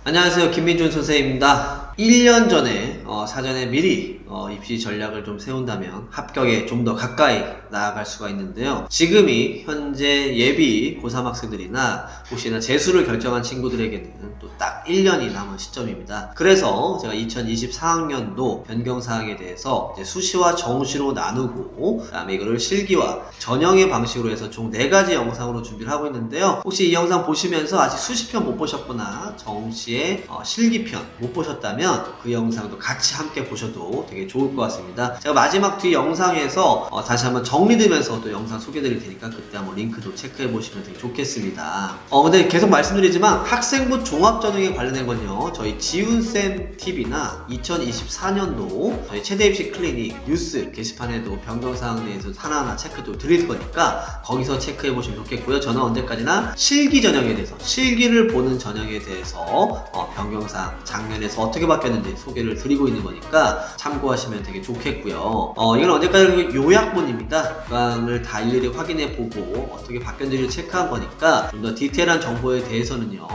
안녕하세요. 김민준 선생님입니다. 1년 전에 사전에 미리 입시 전략을 좀 세운다면 합격에 좀 더 가까이 나아갈 수가 있는데요. 지금이 현재 예비 고3 학생들이나 혹시나 재수를 결정한 친구들에게는 또 딱 1년이 남은 시점입니다. 그래서 제가 2024학년도 변경사항에 대해서 이제 수시와 정시로 나누고 그다음에 이거를 실기와 전형의 방식으로 해서 총 4가지 영상으로 준비를 하고 있는데요. 혹시 이 영상 보시면서 아직 수시편 못 보셨거나 정시의 실기편 못 보셨다면 그 영상도 같이 함께 보셔도 되게 좋을 것 같습니다. 제가 마지막 뒤 영상에서 다시 한번 정리되면서 또 영상 소개드릴 테니까 그때 한번 링크도 체크해 보시면 되게 좋겠습니다. 근데 계속 말씀드리지만 학생부 종합전형에 관련된 건요, 저희 지훈쌤 TV나 2024년도 저희 최대 입시 클리닉 뉴스 게시판에도 변경사항에 대해서 하나하나 체크도 드릴 거니까 거기서 체크해 보시면 좋겠고요. 저는 언제까지나 실기 전형에 대해서, 실기를 보는 전형에 대해서 변경사항 작년에서 어떻게 바뀌었는지 소개를 드리고 있는 거니까 참고하시면 되게 좋겠고요. 이건 언제까지 요약본입니다. 구강을 다 일일이 확인해 보고 어떻게 바뀌었는지를 체크한 거니까 좀 더 디테일한 정보에 대해서는요,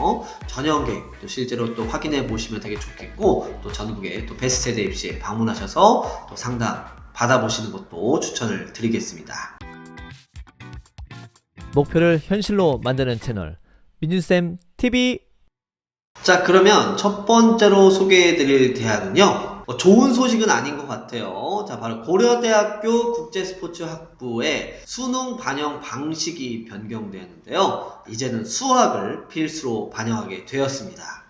전형 계획 또 실제로 또 확인해 보시면 되게 좋겠고, 또 전국에 또 베스트 세대 입시에 방문하셔서 또 상담 받아보시는 것도 추천을 드리겠습니다. 목표를 현실로 만드는 채널 민준쌤 TV. 자, 그러면 첫 번째로 소개해드릴 대학은요, 좋은 소식은 아닌 것 같아요. 자, 바로 고려대학교 국제스포츠학부의 수능 반영 방식이 변경되었는데요. 이제는 수학을 필수로 반영하게 되었습니다.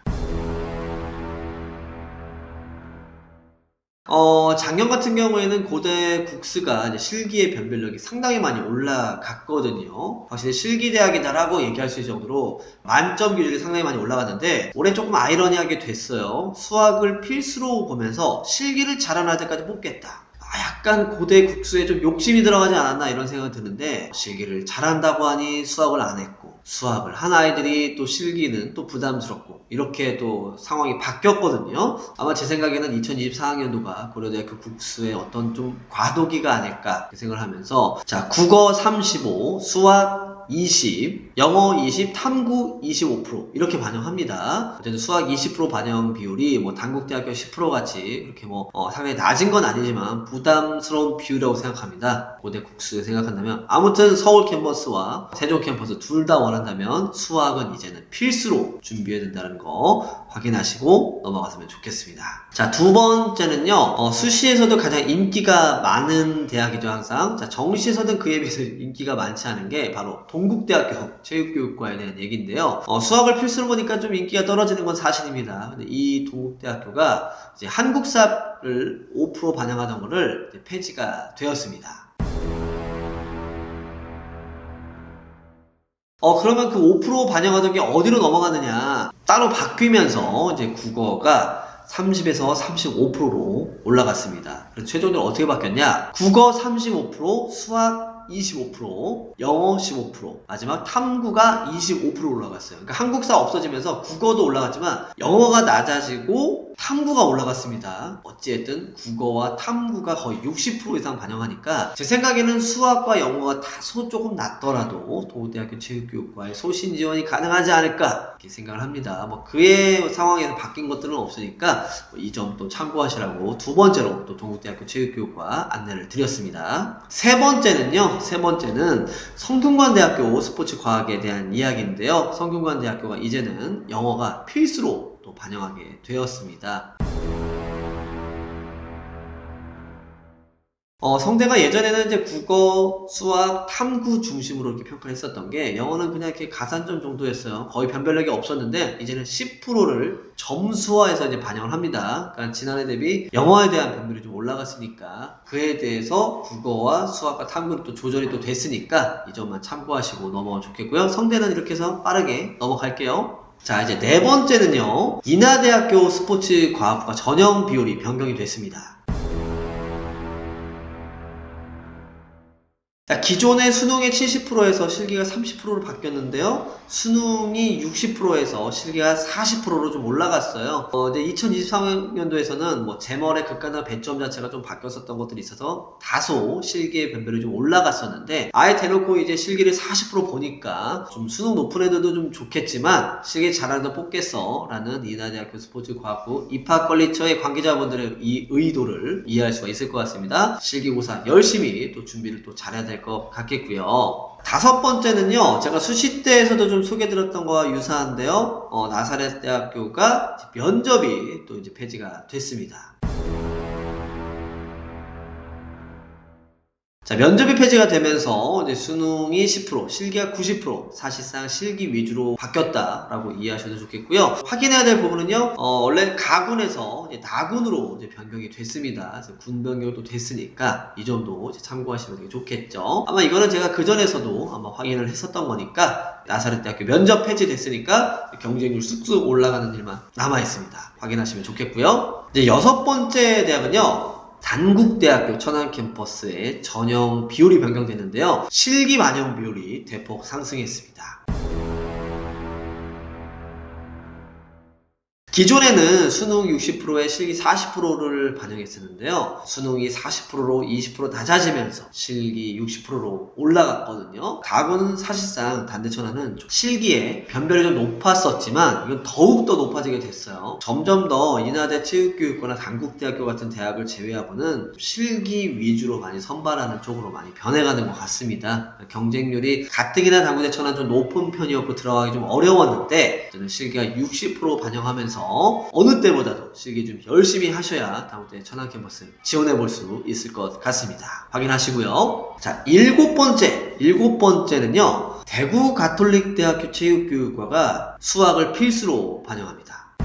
작년 같은 경우에는 고대 국스가 이제 실기의 변별력이 상당히 많이 올라갔거든요. 확실히 실기대학이다라고 얘기할 수 있을 정도로 만점 기준이 상당히 많이 올라갔는데, 올해 조금 아이러니하게 됐어요. 수학을 필수로 보면서 실기를 잘하는 아이들까지 뽑겠다. 약간 고대 국수에 좀 욕심이 들어가지 않았나 이런 생각이 드는데, 실기를 잘한다고 하니 수학을 안 했고, 수학을 한 아이들이 또 실기는 또 부담스럽고, 이렇게 또 상황이 바뀌었거든요. 아마 제 생각에는 2024학년도가 고려대학교 국수의 어떤 좀 과도기가 아닐까 생각을 하면서, 자, 국어 35, 수학 20, 영어 20, 탐구 25% 이렇게 반영합니다. 어쨌든 수학 20% 반영 비율이 뭐 단국대학교 10% 같이 이렇게 상당히 낮은 건 아니지만 부담스러운 비율이라고 생각합니다. 고대 국수 생각한다면, 아무튼 서울 캠퍼스와 세종 캠퍼스 둘 다 원한다면 수학은 이제는 필수로 준비해야 된다는 거 확인하시고 넘어갔으면 좋겠습니다. 자, 두 번째는요, 수시에서도 가장 인기가 많은 대학이죠, 항상. 자, 정시에서는 그에 비해서 인기가 많지 않은 게 바로 동국대학교 체육교육과에 대한 얘기인데요. 수학을 필수로 보니까 좀 인기가 떨어지는 건 사실입니다. 근데 이 동국대학교가 이제 한국사를 5% 반영하던 거를 이제 폐지가 되었습니다. 그러면 그 5% 반영하던 게 어디로 넘어가느냐? 따로 바뀌면서 이제 국어가 30에서 35%로 올라갔습니다. 그래서 최종적으로 어떻게 바뀌었냐? 국어 35%, 수학 25%, 영어 15%, 마지막 탐구가 25% 올라갔어요. 그러니까 한국사 없어지면서 국어도 올라갔지만 영어가 낮아지고 탐구가 올라갔습니다. 어찌됐든 국어와 탐구가 거의 60% 이상 반영하니까 제 생각에는 수학과 영어가 다소 조금 낮더라도 동국대학교 체육교육과의 소신 지원이 가능하지 않을까 이렇게 생각을 합니다. 그의 상황에서 바뀐 것들은 없으니까 이 점도 참고하시라고 두 번째로 또 동국대학교 체육교육과 안내를 드렸습니다. 세 번째는 성균관대학교 스포츠과학에 대한 이야기인데요. 성균관대학교가 이제는 영어가 필수로 또 반영하게 되었습니다. 성대가 예전에는 이제 국어, 수학, 탐구 중심으로 이렇게 평가를 했었던 게, 영어는 그냥 이렇게 가산점 정도였어요. 거의 변별력이 없었는데, 이제는 10%를 점수화해서 이제 반영을 합니다. 그러니까 지난해 대비 영어에 대한 변별이 좀 올라갔으니까, 그에 대해서 국어와 수학과 탐구는 또 조절이 또 됐으니까, 이 점만 참고하시고 넘어가면 좋겠고요. 성대는 이렇게 해서 빠르게 넘어갈게요. 자, 이제 네 번째는요, 인하대학교 스포츠과학부가 전형 비율이 변경이 됐습니다. 자, 기존의 수능의 70%에서 실기가 30%로 바뀌었는데요. 수능이 60%에서 실기가 40%로 좀 올라갔어요. 이제 2023년도에서는 뭐 제멀의 극단화 배점 자체가 좀 바뀌었었던 것들이 있어서 다소 실기의 변별이 좀 올라갔었는데, 아예 대놓고 이제 실기를 40% 보니까 좀 수능 높은 애들도 좀 좋겠지만 실기 잘하는 애 뽑겠어 라는 인하대학교 스포츠과학부 입학관리처의 관계자분들의 이 의도를 이해할 수가 있을 것 같습니다. 실기고사 열심히 또 준비를 또 잘해야 될 것 같겠고요. 다섯 번째는요, 제가 수시 때에서도 좀 소개드렸던 거와 유사한데요, 나사렛 대학교가 면접이 또 이제 폐지가 됐습니다. 자, 면접이 폐지가 되면서 이제 수능이 10%, 실기가 90%, 사실상 실기 위주로 바뀌었다라고 이해하셔도 좋겠고요. 확인해야 될 부분은요, 원래 가군에서 이제 나군으로 이제 변경이 됐습니다. 그래서 군 변경도 됐으니까 이 점도 이제 참고하시면 되게 좋겠죠. 아마 이거는 제가 그 전에서도 아마 확인을 했었던 거니까, 나사렛 대학교 면접 폐지됐으니까 경쟁률 쑥쑥 올라가는 일만 남아 있습니다. 확인하시면 좋겠고요. 이제 여섯 번째 대학은요, 단국대학교 천안 캠퍼스의 전형 비율이 변경됐는데요. 실기 반영 비율이 대폭 상승했습니다. 기존에는 수능 60%에 실기 40%를 반영했었는데요. 수능이 40%로 20% 낮아지면서 실기 60%로 올라갔거든요. 가군은 사실상 단대천안은 실기에 변별이 좀 높았었지만 이건 더욱더 높아지게 됐어요. 점점 더 인하대 체육교육과나 단국대학교 같은 대학을 제외하고는 실기 위주로 많이 선발하는 쪽으로 많이 변해가는 것 같습니다. 경쟁률이 가뜩이나 단국대 천안 좀 높은 편이었고 들어가기 좀 어려웠는데, 저는 실기가 60% 반영하면서 어느 때보다도 실기 좀 열심히 하셔야 다음 때 천안 캠퍼스 지원해 볼 수 있을 것 같습니다. 확인하시고요. 자, 일곱 번째는요, 대구 가톨릭대학교 체육교육과가 수학을 필수로 반영합니다.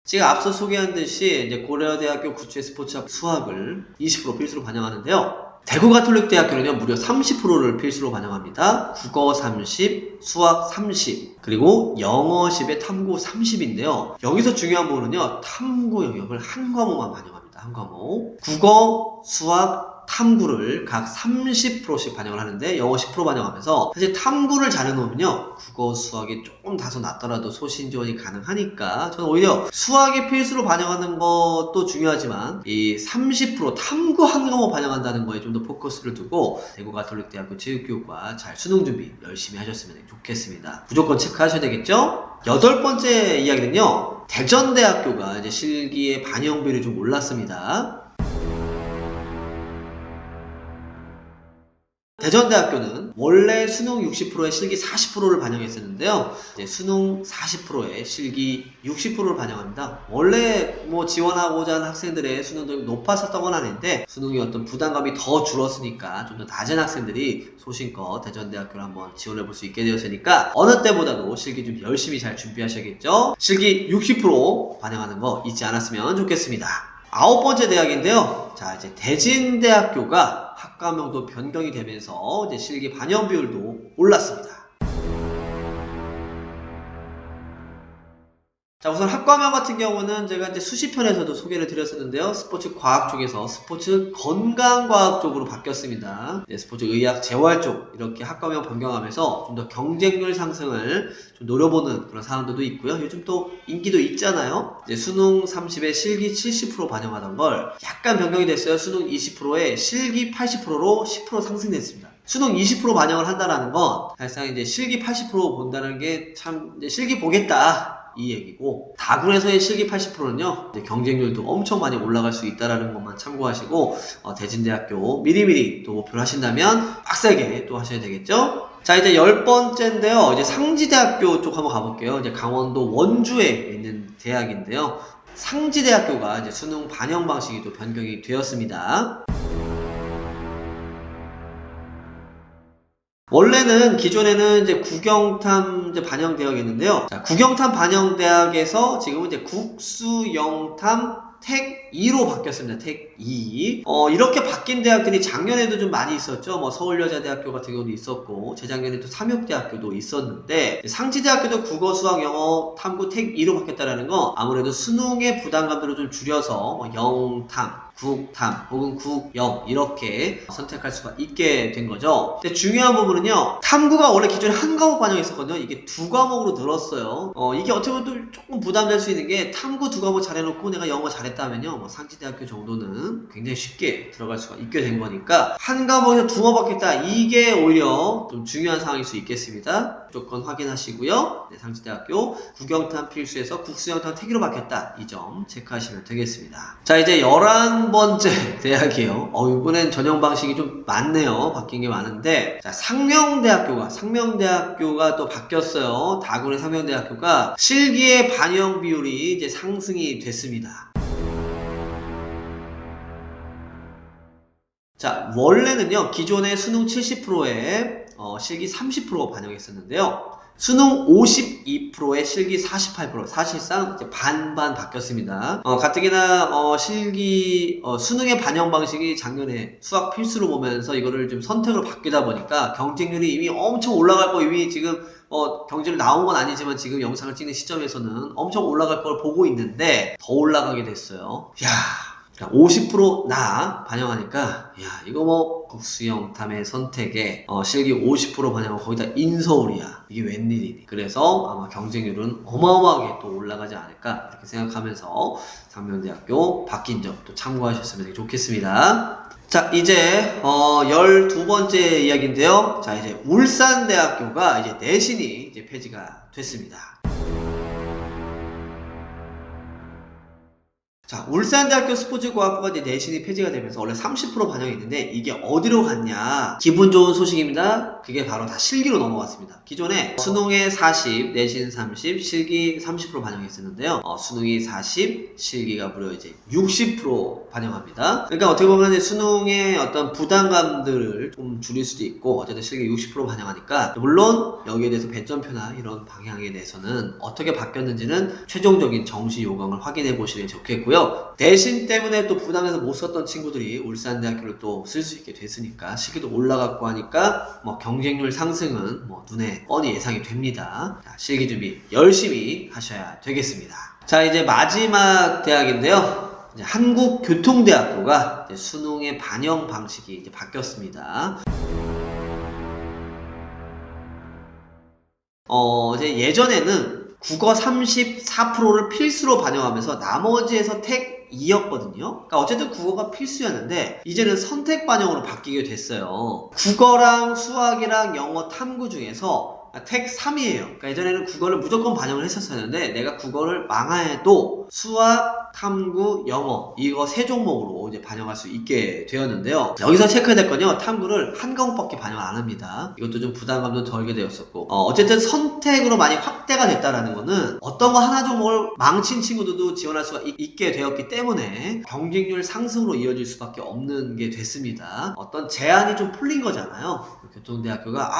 제가 앞서 소개한 듯이 이제 고려대학교 구체 스포츠학 수학을 20% 필수로 반영하는데요. 대구 가톨릭 대학교는요, 무려 30%를 필수로 반영합니다. 국어 30, 수학 30, 그리고 영어 10에 탐구 30인데요. 여기서 중요한 부분은요, 탐구 영역을 한 과목만 반영합니다. 한 과목. 국어, 수학, 탐구를 각 30%씩 반영을 하는데 영어 10% 반영하면서, 사실 탐구를 잘 해놓으면요, 국어, 수학이 조금 다소 낮더라도 소신 지원이 가능하니까 저는 오히려 수학이 필수로 반영하는 것도 중요하지만 이 30% 탐구 한 과목 반영한다는 거에 좀 더 포커스를 두고 대구 가톨릭대학교 체육교육과 잘 수능 준비 열심히 하셨으면 좋겠습니다. 무조건 체크하셔야 되겠죠? 여덟 번째 이야기는요, 대전대학교가 이제 실기의 반영 비율이 좀 올랐습니다. 대전대학교는 원래 수능 60%에 실기 40%를 반영했었는데요. 이제 수능 40%에 실기 60%를 반영합니다. 원래 뭐 지원하고자 하는 학생들의 수능도 높았었던 건 아닌데, 수능의 어떤 부담감이 더 줄었으니까 좀 더 낮은 학생들이 소신껏 대전대학교를 한번 지원해 볼 수 있게 되었으니까 어느 때보다도 실기 좀 열심히 잘 준비하셔야겠죠. 실기 60% 반영하는 거 잊지 않았으면 좋겠습니다. 아홉 번째 대학인데요. 자, 이제 대진대학교가 학과명도 변경이 되면서 이제 실기 반영 비율도 올랐습니다. 자, 우선 학과명 같은 경우는 제가 이제 수시편에서도 소개를 드렸었는데요. 스포츠 과학 쪽에서 스포츠 건강과학 쪽으로 바뀌었습니다. 네, 스포츠 의학 재활 쪽 이렇게 학과명 변경하면서 좀 더 경쟁률 상승을 좀 노려보는 그런 사람들도 있고요. 요즘 또 인기도 있잖아요. 이제 수능 30에 실기 70% 반영하던 걸 약간 변경이 됐어요. 수능 20%에 실기 80%로 10% 상승됐습니다. 수능 20% 반영을 한다는 건 사실상 이제 실기 80% 본다는 게 참 이제 실기 보겠다 이 얘기고, 다군에서의 실기 80%는요 경쟁률도 엄청 많이 올라갈 수 있다라는 것만 참고하시고, 대진대학교 미리미리 또 목표를 하신다면 빡세게 또 하셔야 되겠죠. 자, 이제 10번째인데요. 이제 상지대학교 쪽 한번 가볼게요. 이제 강원도 원주에 있는 대학인데요. 상지대학교가 이제 수능 반영 방식이 또 변경이 되었습니다. 원래는 기존에는 이제 국영탐 이제 반영 대학이었는데요. 자, 국영탐 반영 대학에서 지금은 이제 국수영탐 택 2로 바뀌었습니다. 택 502. 이렇게 바뀐 대학들이 작년에도 좀 많이 있었죠. 뭐 서울여자대학교 같은 경우도 있었고, 재작년에 또 삼육대학교도 있었는데, 상지대학교도 국어, 수학, 영어, 탐구, 택 2로 바뀌었다라는 거, 아무래도 수능의 부담감들을 좀 줄여서 뭐 영탐, 국탐 혹은 국영 이렇게 선택할 수가 있게 된 거죠. 근데 중요한 부분은요, 탐구가 원래 기존에 한 과목 반영했었거든요. 이게 두 과목으로 늘었어요. 이게 어떻게 보면 또 조금 부담될 수 있는 게, 탐구 두 과목 잘해놓고 내가 영어 잘했다면요, 뭐 상지대학교 정도는 굉장히 쉽게 들어갈 수가 있게 된 거니까 한 과목에서 두 번 받겠다, 이게 오히려 좀 중요한 상황일 수 있겠습니다. 무조건 확인하시고요. 네, 상지대학교 국영탐 필수에서 국수영탐 택으로 바뀌었다, 이 점 체크하시면 되겠습니다. 자, 이제 11번째 대학이에요. 이번엔 전형 방식이 좀 많네요. 바뀐 게 많은데, 자, 상명대학교가 또 바뀌었어요. 다군의 상명대학교가 실기의 반영 비율이 이제 상승이 됐습니다. 자, 원래는요, 기존의 수능 70%에 실기 30% 반영했었는데요. 수능 52%에 실기 48%, 사실상 이제 반반 바뀌었습니다. 가뜩이나 수능의 반영 방식이 작년에 수학 필수로 보면서 이거를 좀 선택으로 바뀌다 보니까 경쟁률이 이미 엄청 올라갈 거, 이미 지금 경쟁률 나온 건 아니지만 지금 영상을 찍는 시점에서는 엄청 올라갈 걸 보고 있는데, 더 올라가게 됐어요. 50% 반영하니까, 이거 뭐 국수영탐의 선택에 실기 50% 반영하고 거기다 인서울이야, 이게 웬일이니. 그래서 아마 경쟁률은 어마어마하게 또 올라가지 않을까, 이렇게 생각하면서 상명대학교 바뀐 점 또 참고하셨으면 되게 좋겠습니다. 자, 이제 12번째 이야기인데요. 자, 이제 울산대학교가 이제 내신이 이제 폐지가 됐습니다. 자, 울산대학교 스포츠과학부가 이제 내신이 폐지가 되면서 원래 30% 반영이 있는데, 이게 어디로 갔냐? 기분 좋은 소식입니다. 그게 바로 다 실기로 넘어갔습니다. 기존에 수능에 40, 내신 30, 실기 30% 반영했었는데요. 수능이 40, 실기가 무려 이제 60% 반영합니다. 그러니까 어떻게 보면 이제 수능의 어떤 부담감들을 좀 줄일 수도 있고, 어쨌든 실기 60% 반영하니까, 물론 여기에 대해서 배점표나 이런 방향에 대해서는 어떻게 바뀌었는지는 최종적인 정시 요강을 확인해 보시는 게 좋겠고요. 내신 때문에 또 부담해서 못 썼던 친구들이 울산대학교를 또 쓸 수 있게 됐으니까, 실기도 올라갔고 하니까 뭐 경쟁률 상승은 뭐 눈에 뻔히 예상이 됩니다. 자, 실기 준비 열심히 하셔야 되겠습니다. 자, 이제 마지막 대학인데요. 이제 한국교통대학교가 이제 수능의 반영 방식이 이제 바뀌었습니다. 이제 예전에는 국어 34%를 필수로 반영하면서 나머지에서 택 2였거든요. 그러니까 어쨌든 국어가 필수였는데, 이제는 선택 반영으로 바뀌게 됐어요. 국어랑 수학이랑 영어, 탐구 중에서 택 3이에요. 그러니까 예전에는 국어를 무조건 반영을 했었었는데, 내가 국어를 망해도 수학, 탐구, 영어, 이거 세 종목으로 이제 반영할 수 있게 되었는데요. 여기서 체크해야 될 건요, 탐구를 한 과목밖에 반영을 안 합니다. 이것도 좀 부담감도 덜게 되었었고, 어쨌든 선택으로 많이 확대가 됐다라는 거는 어떤 거 하나 종목을 망친 친구들도 지원할 수가 있게 되었기 때문에 경쟁률 상승으로 이어질 수밖에 없는 게 됐습니다. 어떤 제한이 좀 풀린 거잖아요. 교통대학교가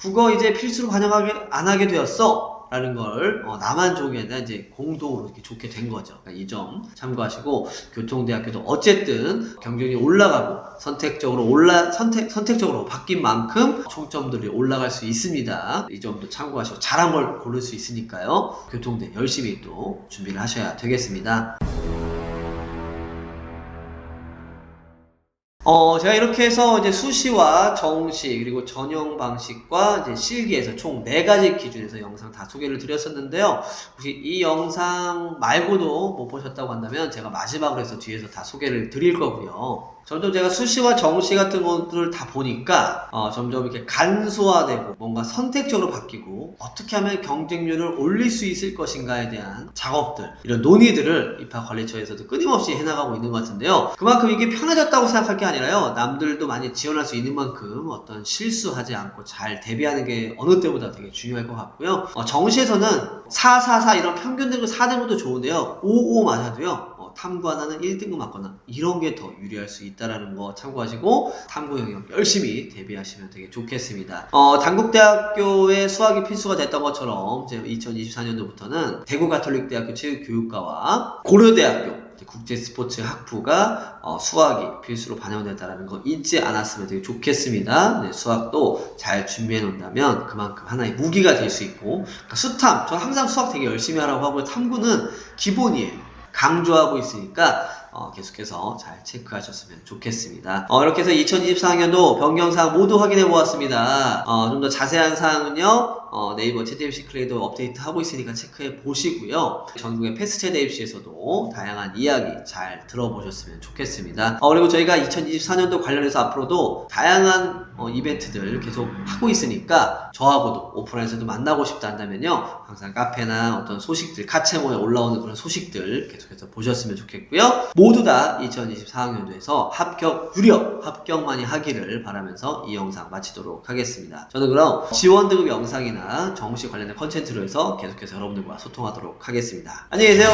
국어 이제 필수로 반영하게 안 하게 되었어 라는 걸 나만 좋은 게 아니라 이제 공동으로 이렇게 좋게 된 거죠. 그러니까 이 점 참고하시고, 교통대학교도 어쨌든 경쟁률이 올라가고 선택적으로 바뀐 만큼 총점들이 올라갈 수 있습니다. 이 점도 참고하시고, 잘한 걸 고를 수 있으니까요. 교통대 열심히 또 준비를 하셔야 되겠습니다. 제가 이렇게 해서 이제 수시와 정시, 그리고 전형 방식과 이제 실기에서 총 4가지 기준에서 영상 다 소개를 드렸었는데요. 혹시 이 영상 말고도 못 보셨다고 한다면 제가 마지막으로 해서 뒤에서 다 소개를 드릴 거고요. 점점 제가 수시와 정시 같은 것들을 다 보니까 점점 이렇게 간소화되고 뭔가 선택적으로 바뀌고, 어떻게 하면 경쟁률을 올릴 수 있을 것인가에 대한 작업들, 이런 논의들을 입학관리처에서도 끊임없이 해나가고 있는 것 같은데요. 그만큼 이게 편해졌다고 생각할 게 아니라요, 남들도 많이 지원할 수 있는 만큼 어떤 실수하지 않고 잘 대비하는 게 어느 때보다 되게 중요할 것 같고요. 정시에서는 4, 4, 4 이런 평균 등급 4등급도 좋은데요, 5, 5 맞아도요, 탐구 하나는 1등급 맞거나 이런 게 더 유리할 수 있다는 거 참고하시고, 탐구 영역 열심히 대비하시면 되게 좋겠습니다. 단국대학교의 수학이 필수가 됐던 것처럼 이제 2024년도부터는 대구가톨릭대학교 체육교육과와 고려대학교 국제 스포츠 학부가 수학이 필수로 반영된다는 거 잊지 않았으면 되게 좋겠습니다. 네, 수학도 잘 준비해 놓는다면 그만큼 하나의 무기가 될 수 있고, 그러니까 수탐, 저는 항상 수학 되게 열심히 하라고 하고 탐구는 기본이에요. 강조하고 있으니까 계속해서 잘 체크하셨으면 좋겠습니다. 이렇게 해서 2024학년도 변경사항 모두 확인해 보았습니다. 좀 더 자세한 사항은요, 네이버 최대 입시 클레이도 업데이트 하고 있으니까 체크해 보시고요. 전국의 패스 최대 입시에서도 다양한 이야기 잘 들어보셨으면 좋겠습니다. 그리고 저희가 2024년도 관련해서 앞으로도 다양한 이벤트들 계속 하고 있으니까 저하고도 오프라인에서도 만나고 싶다 한다면요, 항상 카페나 어떤 소식들, 카체모에 올라오는 그런 소식들 계속해서 보셨으면 좋겠고요. 모두 다 2024학년도에서 합격만이 하기를 바라면서 이 영상 마치도록 하겠습니다. 저는 그럼 지원등급 영상이나 정시 관련된 컨텐츠로 해서 계속해서 여러분들과 소통하도록 하겠습니다. 안녕히 계세요.